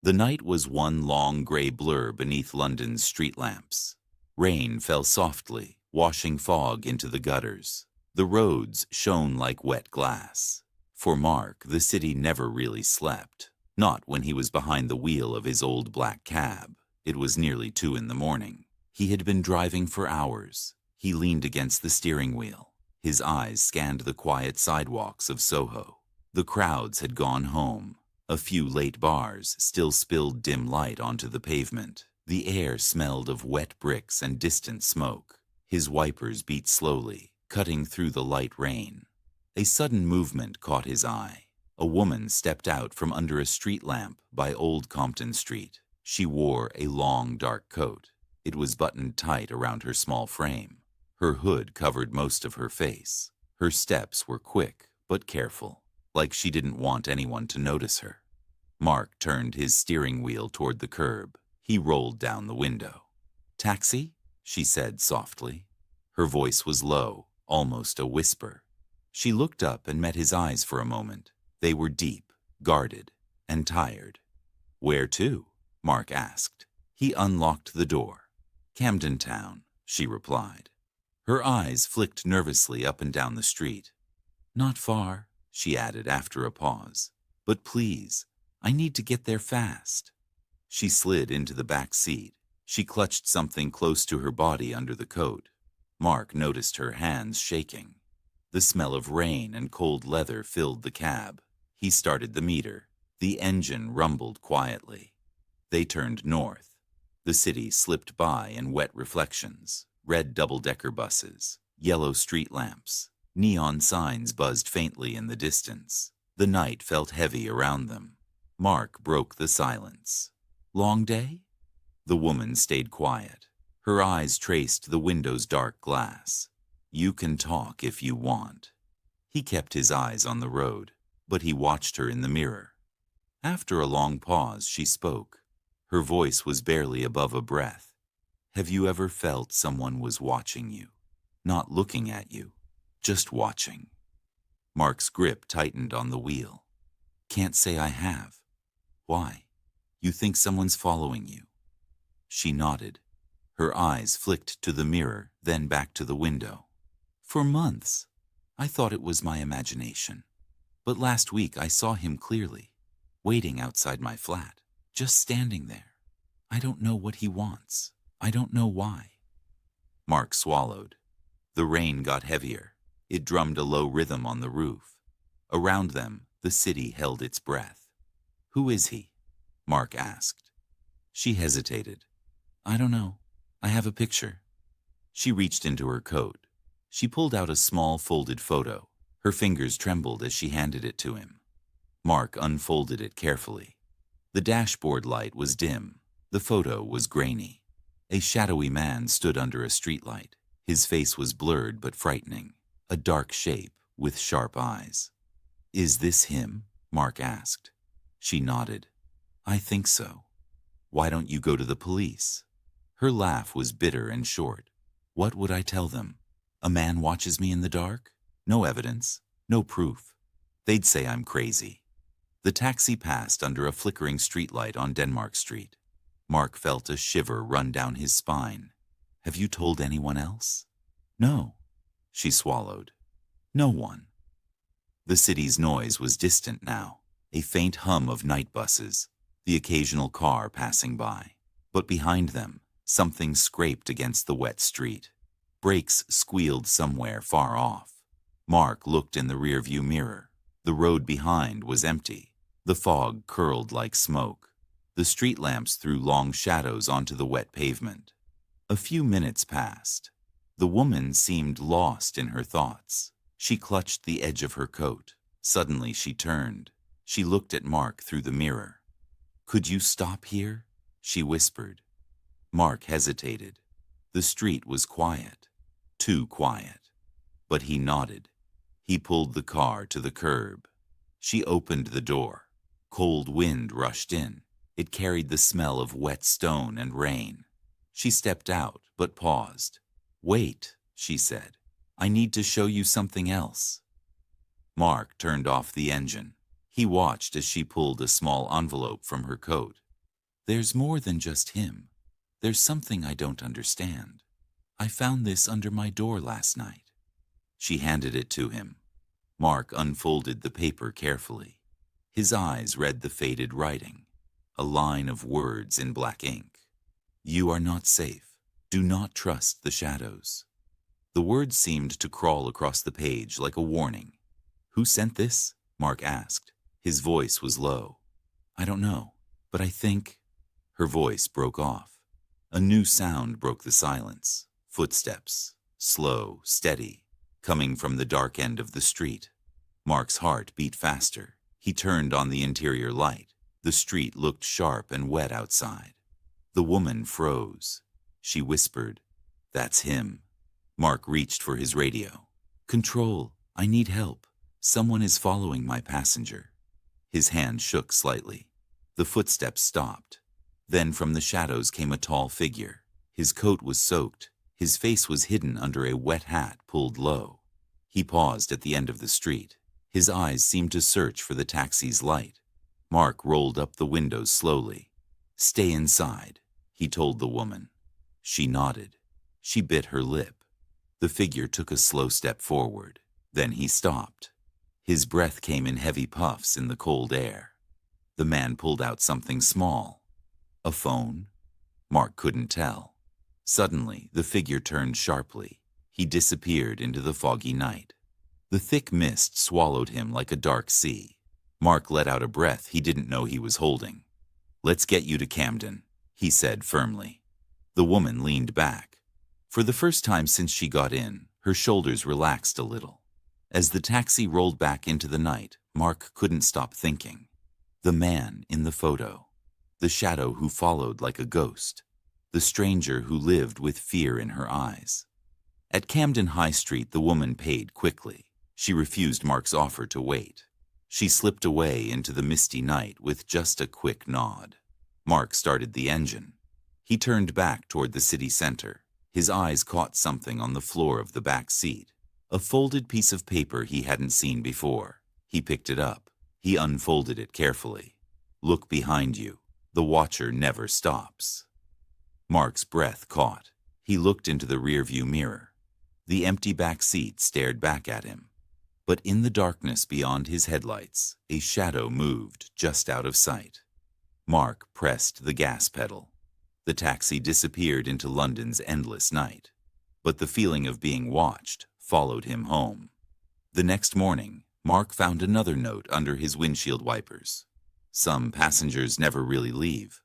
The night was one long gray blur beneath London's street lamps. Rain fell softly, washing fog into the gutters. The roads shone like wet glass. For Mark, the city never really slept. Not when he was behind the wheel of his old black cab. It was nearly 2 in the morning. He had been driving for hours. He leaned against the steering wheel. His eyes scanned the quiet sidewalks of Soho. The crowds had gone home. A few late bars still spilled dim light onto the pavement. The air smelled of wet bricks and distant smoke. His wipers beat slowly, cutting through the light rain. A sudden movement caught his eye. A woman stepped out from under a street lamp by Old Compton Street. She wore a long, dark coat. It was buttoned tight around her small frame. Her hood covered most of her face. Her steps were quick but careful, like she didn't want anyone to notice her. Mark turned his steering wheel toward the curb. He rolled down the window. "Taxi?" she said softly. Her voice was low, almost a whisper. She looked up and met his eyes for a moment. They were deep, guarded, and tired. "Where to?" Mark asked. He unlocked the door. "Camden Town," she replied. Her eyes flicked nervously up and down the street. "Not far," she added after a pause. "But please, I need to get there fast." She slid into the back seat. She clutched something close to her body under the coat. Mark noticed her hands shaking. The smell of rain and cold leather filled the cab. He started the meter. The engine rumbled quietly. They turned north. The city slipped by in wet reflections. Red double-decker buses, yellow street lamps, neon signs buzzed faintly in the distance. The night felt heavy around them. Mark broke the silence. "Long day?" The woman stayed quiet. Her eyes traced the window's dark glass. "You can talk if you want." He kept his eyes on the road, but he watched her in the mirror. After a long pause, she spoke. Her voice was barely above a breath. "Have you ever felt someone was watching you? Not looking at you, just watching?" Mark's grip tightened on the wheel. "Can't say I have." "Why? You think someone's following you?" She nodded. Her eyes flicked to the mirror, then back to the window. "For months. I thought it was my imagination. But last week I saw him clearly, waiting outside my flat, just standing there. I don't know what he wants. I don't know why." Mark swallowed. The rain got heavier. It drummed a low rhythm on the roof. Around them, the city held its breath. "Who is he?" Mark asked. She hesitated. "I don't know. I have a picture." She reached into her coat. She pulled out a small folded photo. Her fingers trembled as she handed it to him. Mark unfolded it carefully. The dashboard light was dim. The photo was grainy. A shadowy man stood under a streetlight. His face was blurred but frightening, a dark shape with sharp eyes. "Is this him?" Mark asked. She nodded. "I think so." "Why don't you go to the police?" Her laugh was bitter and short. "What would I tell them? A man watches me in the dark? No evidence, no proof. They'd say I'm crazy." The taxi passed under a flickering streetlight on Denmark Street. Mark felt a shiver run down his spine. "Have you told anyone else?" "No." She swallowed. "No one." The city's noise was distant now, a faint hum of night buses, the occasional car passing by. But behind them, something scraped against the wet street. Brakes squealed somewhere far off. Mark looked in the rearview mirror. The road behind was empty. The fog curled like smoke. The street lamps threw long shadows onto the wet pavement. A few minutes passed. The woman seemed lost in her thoughts. She clutched the edge of her coat. Suddenly she turned. She looked at Mark through the mirror. "Could you stop here?" she whispered. Mark hesitated. The street was quiet. Too quiet. But he nodded. He pulled the car to the curb. She opened the door. Cold wind rushed in. It carried the smell of wet stone and rain. She stepped out, but paused. "Wait," she said. "I need to show you something else." Mark turned off the engine. He watched as she pulled a small envelope from her coat. There's more than just him. There's something I don't understand. I found this under my door last night." She handed it to him. Mark unfolded the paper carefully. His eyes read the faded writing, a line of words in black ink. "You are not safe. Do not trust the shadows." The words seemed to crawl across the page like a warning. "Who sent this?" Mark asked. His voice was low. "I don't know, but I think—" Her voice broke off. A new sound broke the silence. Footsteps, slow, steady, coming from the dark end of the street. Mark's heart beat faster. He turned on the interior light. The street looked sharp and wet outside. The woman froze. She whispered, "That's him." Mark reached for his radio. "Control, I need help. Someone is following my passenger." His hand shook slightly. The footsteps stopped. Then from the shadows came a tall figure. His coat was soaked. His face was hidden under a wet hat pulled low. He paused at the end of the street. His eyes seemed to search for the taxi's light. Mark rolled up the windows slowly. "Stay inside," he told the woman. She nodded. She bit her lip. The figure took a slow step forward. Then he stopped. His breath came in heavy puffs in the cold air. The man pulled out something small. A phone? Mark couldn't tell. Suddenly, the figure turned sharply. He disappeared into the foggy night. The thick mist swallowed him like a dark sea. Mark let out a breath he didn't know he was holding. "Let's get you to Camden," he said firmly. The woman leaned back. For the first time since she got in, her shoulders relaxed a little. As the taxi rolled back into the night, Mark couldn't stop thinking. The man in the photo. The shadow who followed like a ghost. The stranger who lived with fear in her eyes. At Camden High Street, the woman paid quickly. She refused Mark's offer to wait. She slipped away into the misty night with just a quick nod. Mark started the engine. He turned back toward the city center. His eyes caught something on the floor of the back seat. A folded piece of paper he hadn't seen before. He picked it up. He unfolded it carefully. "Look behind you. The watcher never stops." Mark's breath caught. He looked into the rearview mirror. The empty back seat stared back at him. But in the darkness beyond his headlights, a shadow moved just out of sight. Mark pressed the gas pedal. The taxi disappeared into London's endless night. But the feeling of being watched followed him home. The next morning, Mark found another note under his windshield wipers. "Some passengers never really leave.